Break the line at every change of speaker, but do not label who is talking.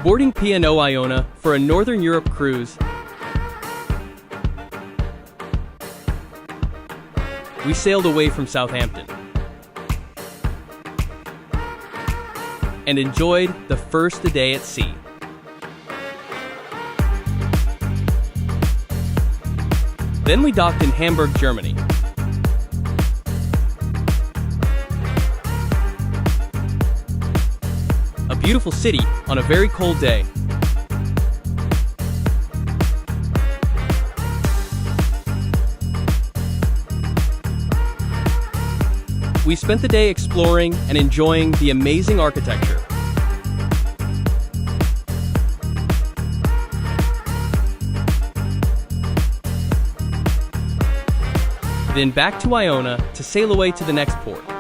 Boarding P&O Iona for a Northern Europe cruise, we sailed away from Southampton and enjoyed the first day at sea. Then we docked in Hamburg, Germany. A beautiful city on a very cold day. We spent the day exploring and enjoying the amazing architecture. Then back to Iona to sail away to the next port.